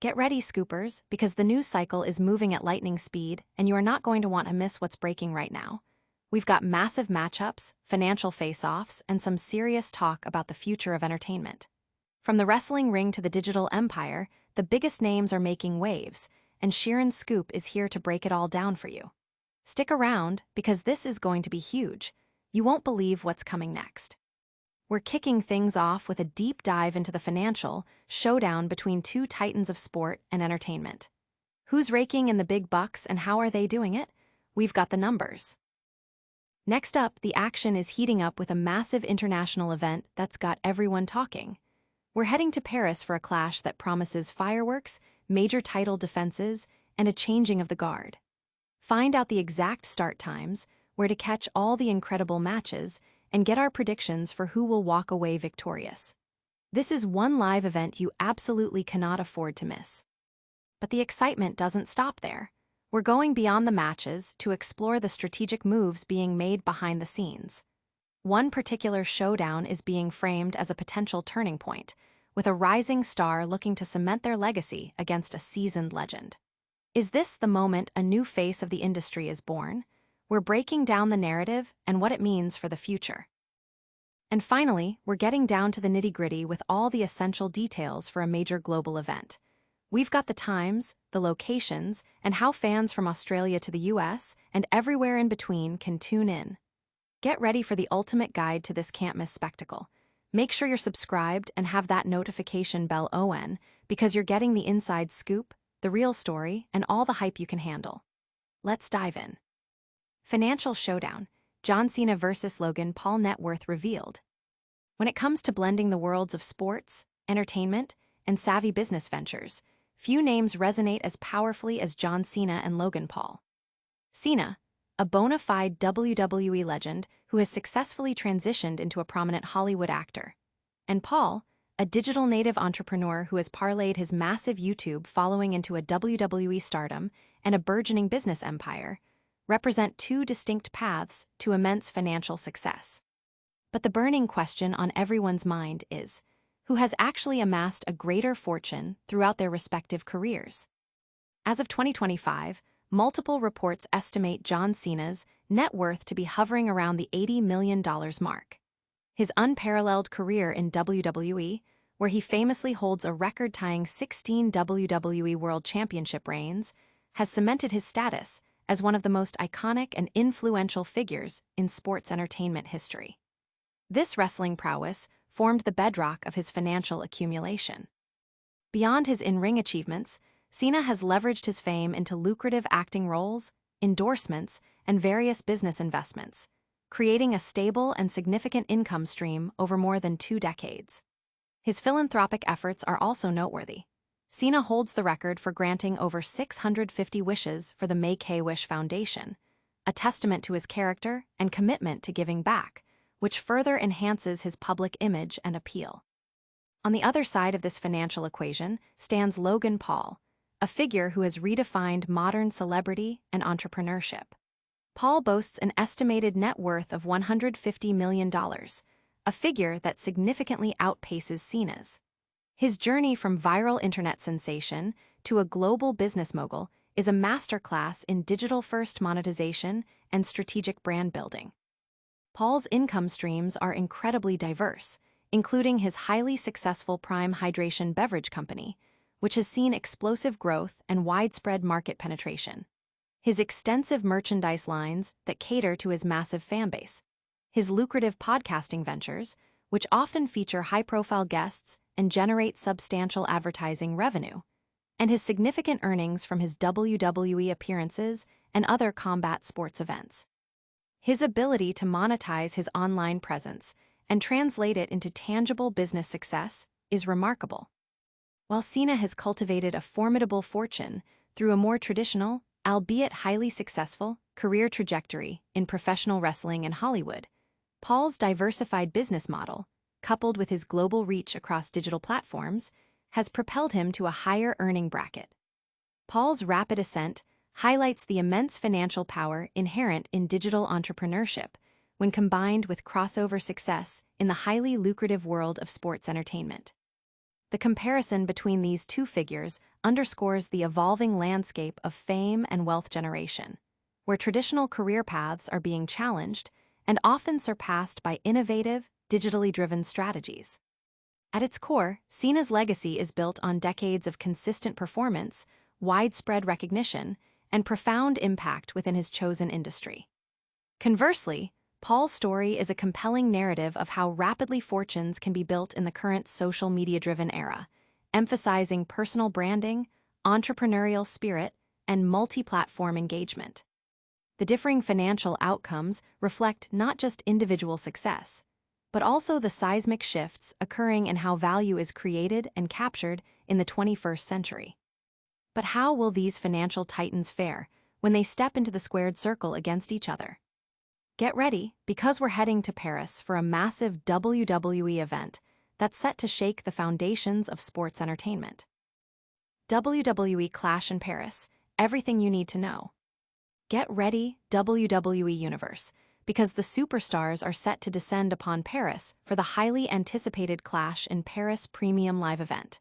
Get ready, scoopers, because the news cycle is moving at lightning speed, and you are not going to want to miss what's breaking right now. We've got massive matchups, financial face-offs, and some serious talk about the future of entertainment. From the wrestling ring to the digital empire, the biggest names are making waves, and Sheeran's Scoop is here to break it all down for you. Stick around, because this is going to be huge. You won't believe what's coming next. We're kicking things off with a deep dive into the financial showdown between two titans of sport and entertainment. Who's raking in the big bucks and how are they doing it? We've got the numbers. Next up, the action is heating up with a massive international event that's got everyone talking. We're heading to Paris for a clash that promises fireworks, major title defenses, and a changing of the guard. Find out the exact start times, where to catch all the incredible matches, and get our predictions for who will walk away victorious. This is one live event you absolutely cannot afford to miss. But the excitement doesn't stop there. We're going beyond the matches to explore the strategic moves being made behind the scenes. One particular showdown is being framed as a potential turning point, with a rising star looking to cement their legacy against a seasoned legend. Is this the moment a new face of the industry is born? We're breaking down the narrative and what it means for the future. And finally, we're getting down to the nitty-gritty with all the essential details for a major global event. We've got the times, the locations, and how fans from Australia to the US and everywhere in between can tune in. Get ready for the ultimate guide to this can't-miss spectacle. Make sure you're subscribed and have that notification bell on, because you're getting the inside scoop, the real story, and all the hype you can handle. Let's dive in. Financial showdown: John Cena vs. Logan Paul, net worth revealed. When it comes to blending the worlds of sports, entertainment, and savvy business ventures, few names resonate as powerfully as John Cena and Logan Paul. Cena, a bona fide WWE legend who has successfully transitioned into a prominent Hollywood actor, and Paul, a digital native entrepreneur who has parlayed his massive YouTube following into a WWE stardom and a burgeoning business empire, represent two distinct paths to immense financial success. But the burning question on everyone's mind is, who has actually amassed a greater fortune throughout their respective careers? As of 2025, multiple reports estimate John Cena's net worth to be hovering around the $80 million mark. His unparalleled career in WWE, where he famously holds a record-tying 16 WWE World Championship reigns, has cemented his status as one of the most iconic and influential figures in sports entertainment history. This wrestling prowess formed the bedrock of his financial accumulation. Beyond his in-ring achievements, Cena has leveraged his fame into lucrative acting roles, endorsements, and various business investments, creating a stable and significant income stream over more than 2 decades. His philanthropic efforts are also noteworthy. Cena holds the record for granting over 650 wishes for the Make-A-Wish Foundation, a testament to his character and commitment to giving back, which further enhances his public image and appeal. On the other side of this financial equation stands Logan Paul, a figure who has redefined modern celebrity and entrepreneurship. Paul boasts an estimated net worth of $150 million, a figure that significantly outpaces Cena's. His journey from viral internet sensation to a global business mogul is a masterclass in digital-first monetization and strategic brand building. Paul's income streams are incredibly diverse, including his highly successful Prime Hydration beverage company, which has seen explosive growth and widespread market penetration, his extensive merchandise lines that cater to his massive fanbase, his lucrative podcasting ventures, which often feature high-profile guests and generate substantial advertising revenue, and his significant earnings from his WWE appearances and other combat sports events. His ability to monetize his online presence and translate it into tangible business success is remarkable. While Cena has cultivated a formidable fortune through a more traditional, albeit highly successful, career trajectory in professional wrestling and Hollywood, Paul's diversified business model, coupled with his global reach across digital platforms, has propelled him to a higher earning bracket. Paul's rapid ascent highlights the immense financial power inherent in digital entrepreneurship when combined with crossover success in the highly lucrative world of sports entertainment. The comparison between these two figures underscores the evolving landscape of fame and wealth generation, where traditional career paths are being challenged and often surpassed by innovative, digitally driven strategies. At its core, Cena's legacy is built on decades of consistent performance, widespread recognition, and profound impact within his chosen industry. Conversely, Paul's story is a compelling narrative of how rapidly fortunes can be built in the current social media-driven era, emphasizing personal branding, entrepreneurial spirit, and multi-platform engagement. The differing financial outcomes reflect not just individual success, but also the seismic shifts occurring in how value is created and captured in the 21st century. But how will these financial titans fare when they step into the squared circle against each other? Get ready, because we're heading to Paris for a massive WWE event that's set to shake the foundations of sports entertainment. WWE Clash in Paris, everything you need to know. Get ready, WWE Universe, because the superstars are set to descend upon Paris for the highly anticipated Clash in Paris premium live event.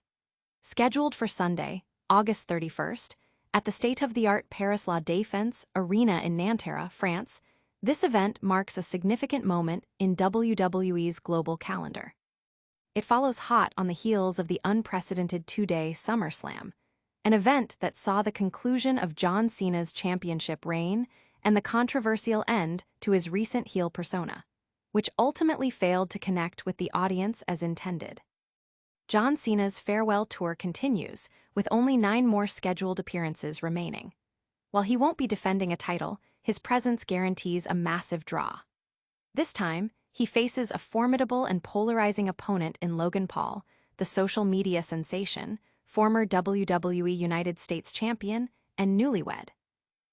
Scheduled for Sunday, August 31st, at the state-of-the-art Paris La Défense Arena in Nanterre, France, this event marks a significant moment in WWE's global calendar. It follows hot on the heels of the unprecedented two-day SummerSlam, an event that saw the conclusion of John Cena's championship reign and the controversial end to his recent heel persona, which ultimately failed to connect with the audience as intended. John Cena's farewell tour continues, with only 9 more scheduled appearances remaining. While he won't be defending a title, his presence guarantees a massive draw. This time, he faces a formidable and polarizing opponent in Logan Paul, the social media sensation, former WWE United States champion, and newlywed.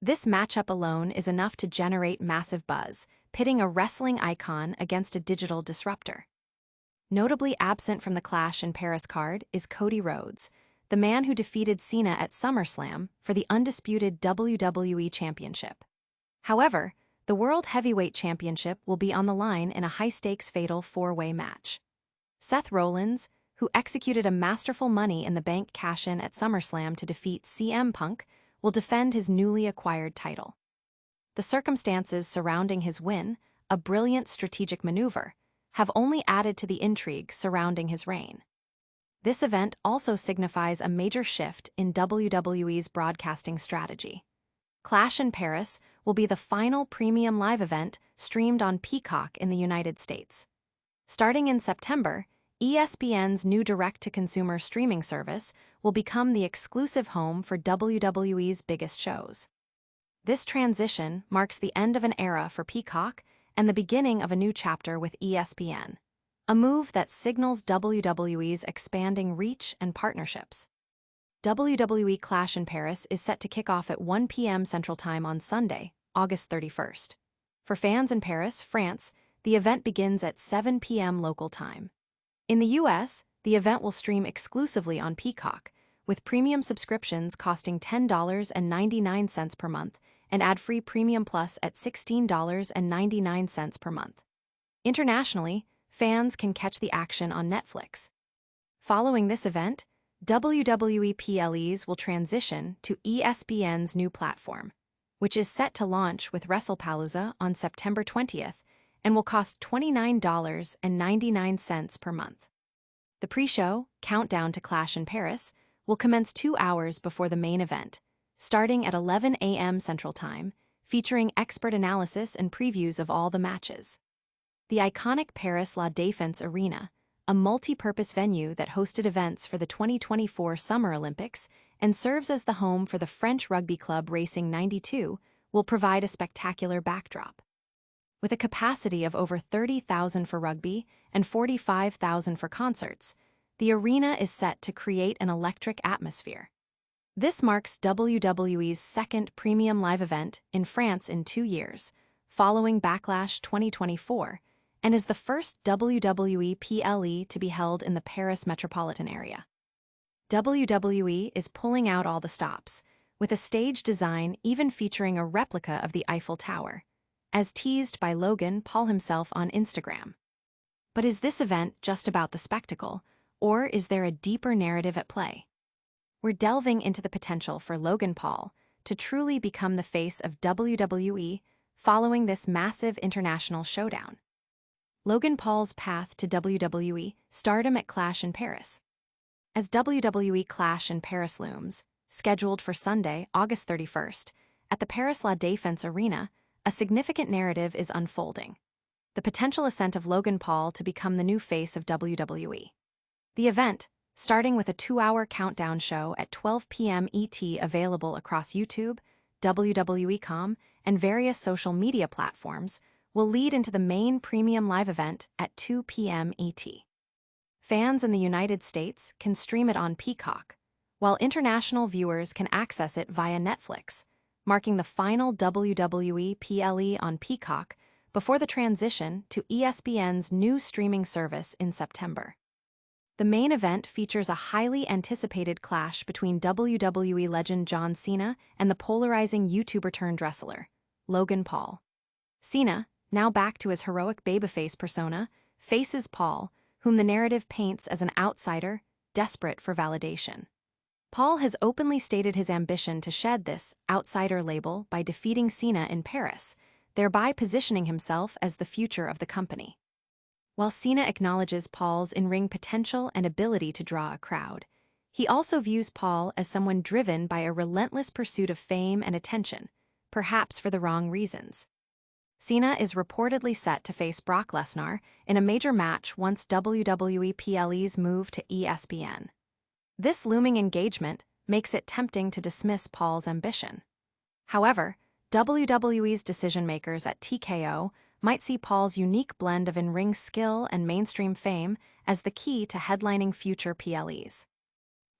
This matchup alone is enough to generate massive buzz, pitting a wrestling icon against a digital disruptor. Notably absent from the Clash in Paris card is Cody Rhodes, the man who defeated Cena at SummerSlam for the undisputed WWE Championship. However, the World Heavyweight Championship will be on the line in a high-stakes fatal 4-way match. Seth Rollins, who executed a masterful Money in the Bank cash-in at SummerSlam to defeat CM Punk, will defend his newly acquired title. The circumstances surrounding his win, a brilliant strategic maneuver, have only added to the intrigue surrounding his reign. This event also signifies a major shift in WWE's broadcasting strategy. Clash in Paris will be the final premium live event streamed on Peacock in the United States. Starting in September, ESPN's new direct-to-consumer streaming service will become the exclusive home for WWE's biggest shows. This transition marks the end of an era for Peacock and the beginning of a new chapter with ESPN, a move that signals WWE's expanding reach and partnerships. WWE Clash in Paris is set to kick off at 1 p.m. Central Time on Sunday, August 31st. For fans in Paris, France, the event begins at 7 p.m. local time. In the U.S., the event will stream exclusively on Peacock, with premium subscriptions costing $10.99 per month and ad-free Premium Plus at $16.99 per month. Internationally, fans can catch the action on Netflix. Following this event, WWE PLEs will transition to ESPN's new platform, which is set to launch with WrestlePalooza on September 20th and will cost $29.99 per month. The pre-show, Countdown to Clash in Paris, will commence 2 hours before the main event, starting at 11 a.m. Central Time, featuring expert analysis and previews of all the matches. The iconic Paris La Défense Arena, a multi-purpose venue that hosted events for the 2024 Summer Olympics and serves as the home for the French rugby club Racing 92, will provide a spectacular backdrop. With a capacity of over 30,000 for rugby and 45,000 for concerts, the arena is set to create an electric atmosphere. This marks WWE's second premium live event in France in 2 years, following Backlash 2024, and is the first WWE PLE to be held in the Paris metropolitan area. WWE is pulling out all the stops, with a stage design even featuring a replica of the Eiffel Tower, as teased by Logan Paul himself on Instagram. But is this event just about the spectacle, Or is there a deeper narrative at play? We're delving into the potential for Logan Paul to truly become the face of WWE following this massive international showdown. Logan Paul's path to WWE stardom at Clash in Paris. As WWE Clash in Paris looms, scheduled for Sunday, August 31st, at the Paris La Défense Arena, a significant narrative is unfolding. The potential ascent of Logan Paul to become the new face of WWE. The event, starting with a 2-hour countdown show at 12 p.m. ET available across YouTube, WWE.com, and various social media platforms, will lead into the main premium live event at 2 p.m. ET. Fans in the United States can stream it on Peacock, while international viewers can access it via Netflix, marking the final WWE PLE on Peacock before the transition to ESPN's new streaming service in September. The main event features a highly anticipated clash between WWE legend John Cena and the polarizing YouTuber-turned-wrestler, Logan Paul. Cena, now back to his heroic babyface persona, faces Paul, whom the narrative paints as an outsider, desperate for validation. Paul has openly stated his ambition to shed this outsider label by defeating Cena in Paris, thereby positioning himself as the future of the company. While Cena acknowledges Paul's in-ring potential and ability to draw a crowd, he also views Paul as someone driven by a relentless pursuit of fame and attention, perhaps for the wrong reasons. Cena is reportedly set to face Brock Lesnar in a major match once WWE PLE's move to ESPN. This looming engagement makes it tempting to dismiss Paul's ambition. However, WWE's decision-makers at TKO might see Paul's unique blend of in-ring skill and mainstream fame as the key to headlining future PLEs.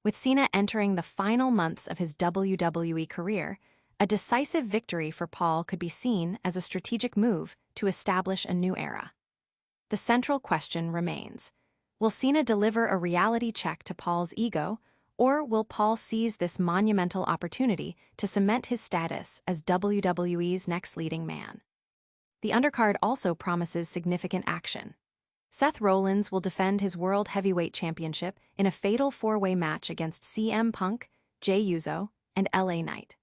With Cena entering the final months of his WWE career, a decisive victory for Paul could be seen as a strategic move to establish a new era. The central question remains: will Cena deliver a reality check to Paul's ego, or will Paul seize this monumental opportunity to cement his status as WWE's next leading man? The undercard also promises significant action. Seth Rollins will defend his World Heavyweight Championship in a fatal 4-way match against CM Punk, Jey Uso, and LA Knight.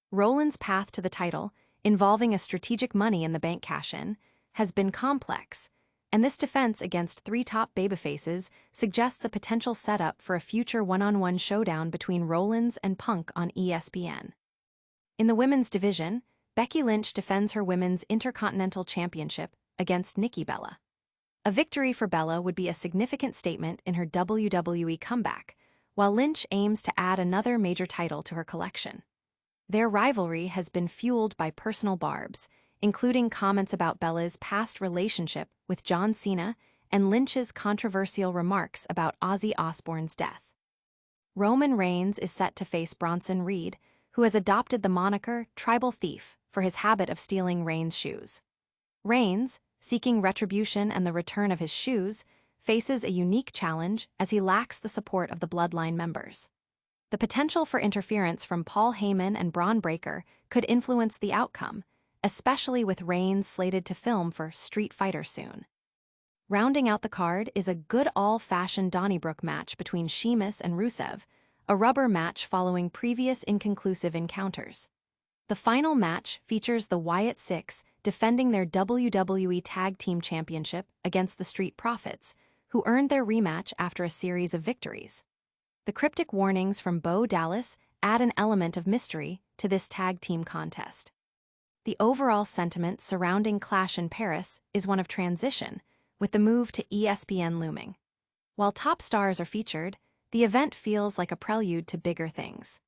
Rollins' path to the title, involving a strategic Money in the Bank cash-in, has been complex, and this defense against 3 top babyfaces suggests a potential setup for a future one-on-one showdown between Rollins and Punk on ESPN. In the women's division, Becky Lynch defends her Women's Intercontinental Championship against Nikki Bella. A victory for Bella would be a significant statement in her WWE comeback, while Lynch aims to add another major title to her collection. Their rivalry has been fueled by personal barbs, including comments about Bella's past relationship with John Cena and Lynch's controversial remarks about Ozzy Osbourne's death. Roman Reigns is set to face Bronson Reed, who has adopted the moniker Tribal Thief for his habit of stealing Reigns' shoes. Reigns, seeking retribution and the return of his shoes, faces a unique challenge as he lacks the support of the Bloodline members. The potential for interference from Paul Heyman and Braun Breaker could influence the outcome, especially with Reigns slated to film for Street Fighter soon. Rounding out the card is a good all-fashioned Donnybrook match between Sheamus and Rusev, a rubber match following previous inconclusive encounters. The final match features the Wyatt Six defending their WWE Tag Team Championship against the Street Profits, who earned their rematch after a series of victories. The cryptic warnings from Bo Dallas add an element of mystery to this tag team contest. The overall sentiment surrounding Clash in Paris is one of transition, with the move to ESPN looming. While top stars are featured, the event feels like a prelude to bigger things.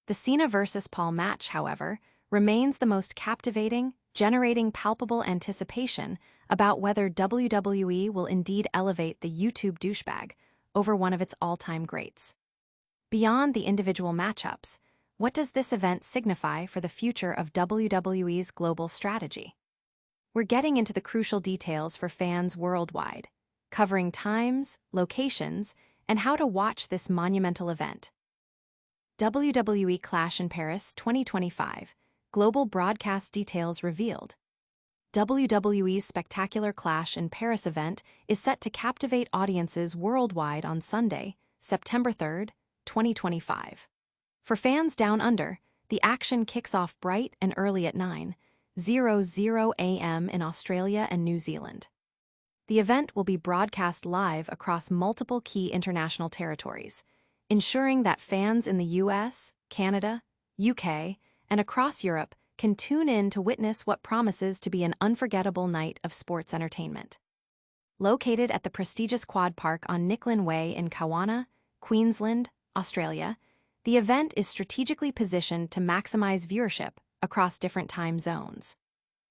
The Cena vs. Paul match, however, remains the most captivating, generating palpable anticipation about whether WWE will indeed elevate the YouTube douchebag over one of its all-time greats. Beyond the individual matchups, what does this event signify for the future of WWE's global strategy? We're getting into the crucial details for fans worldwide, covering times, locations, and how to watch this monumental event. WWE Clash in Paris 2025, global broadcast details revealed. WWE's spectacular Clash in Paris event is set to captivate audiences worldwide on Sunday, September 3rd, 2025. For fans down under, the action kicks off bright and early at 9:00 a.m. in Australia and New Zealand. The event will be broadcast live across multiple key international territories, ensuring that fans in the US, Canada, UK, and across Europe can tune in to witness what promises to be an unforgettable night of sports entertainment. Located at the prestigious Quad Park on Nicklin Way in Kawana, Queensland, Australia, the event is strategically positioned to maximize viewership across different time zones.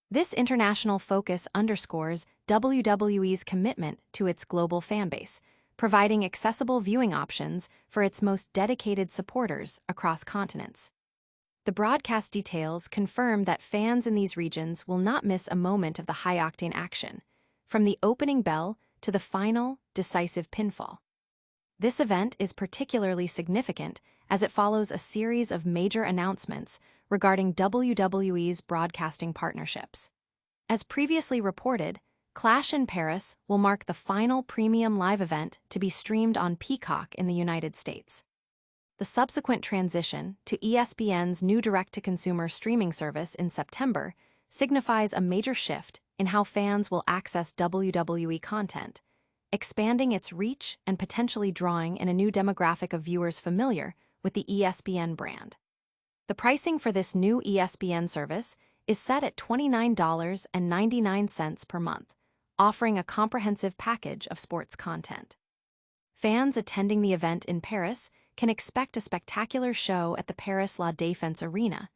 This international focus underscores WWE's commitment to its global fanbase, providing accessible viewing options for its most dedicated supporters across continents. The broadcast details confirm that fans in these regions will not miss a moment of the high-octane action, from the opening bell to the final, decisive pinfall. This event is particularly significant as it follows a series of major announcements regarding WWE's broadcasting partnerships. As previously reported, Clash in Paris will mark the final premium live event to be streamed on Peacock in the United States. The subsequent transition to ESPN's new direct-to-consumer streaming service in September signifies a major shift in how fans will access WWE content, expanding its reach and potentially drawing in a new demographic of viewers familiar with the ESPN brand. The pricing for this new ESPN service is set at $29.99 per month, offering a comprehensive package of sports content. Fans attending the event in Paris can expect a spectacular show at the Paris La Défense Arena,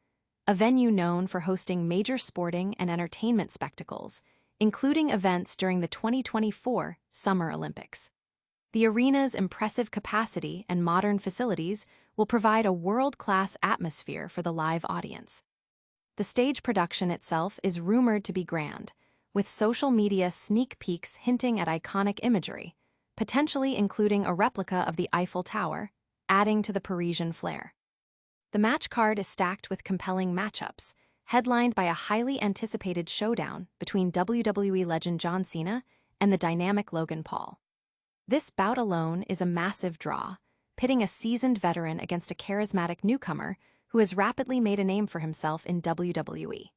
a venue known for hosting major sporting and entertainment spectacles, including events during the 2024 Summer Olympics. The arena's impressive capacity and modern facilities will provide a world-class atmosphere for the live audience. The stage production itself is rumored to be grand, with social media sneak peeks hinting at iconic imagery, potentially including a replica of the Eiffel Tower, adding to the Parisian flair. The match card is stacked with compelling matchups, headlined by a highly anticipated showdown between WWE legend John Cena and the dynamic Logan Paul. This bout alone is a massive draw, pitting a seasoned veteran against a charismatic newcomer who has rapidly made a name for himself in WWE.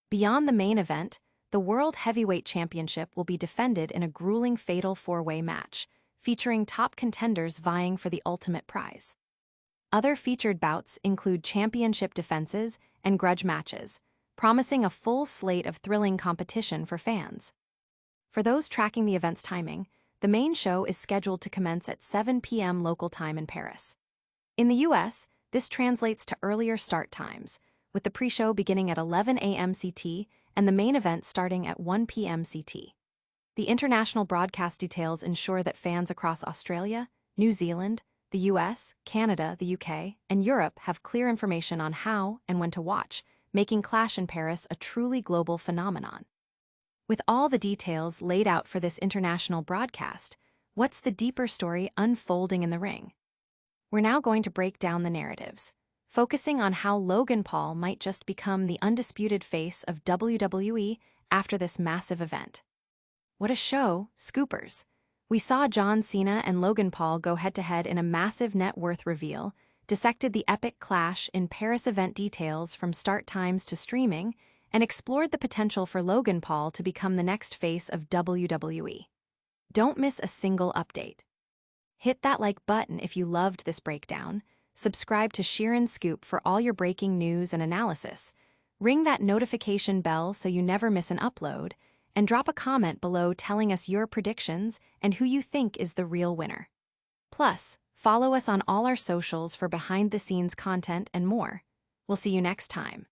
Beyond the main event, the World Heavyweight Championship will be defended in a grueling fatal four-way match, featuring top contenders vying for the ultimate prize. Other featured bouts include championship defenses and grudge matches, promising a full slate of thrilling competition for fans. For those tracking the event's timing, the main show is scheduled to commence at 7 p.m. local time in Paris. In the US, this translates to earlier start times, with the pre-show beginning at 11 a.m. CT and the main event starting at 1 p.m. CT. The international broadcast details ensure that fans across Australia, New Zealand, the US, Canada, the UK, and Europe have clear information on how and when to watch, making Clash in Paris a truly global phenomenon. With all the details laid out for this international broadcast, what's the deeper story unfolding in the ring? We're now going to break down the narratives, focusing on how Logan Paul might just become the undisputed face of WWE after this massive event. What a show, Scoopers! We saw John Cena and Logan Paul go head-to-head in a massive net worth reveal, dissected the epic Clash in Paris event details from start times to streaming, and explored the potential for Logan Paul to become the next face of WWE. Don't miss a single update. Hit that like button if you loved this breakdown, subscribe to Sheeran Scoop for all your breaking news and analysis, ring that notification bell so you never miss an upload, and drop a comment below telling us your predictions and who you think is the real winner. Plus, follow us on all our socials for behind-the-scenes content and more. We'll see you next time.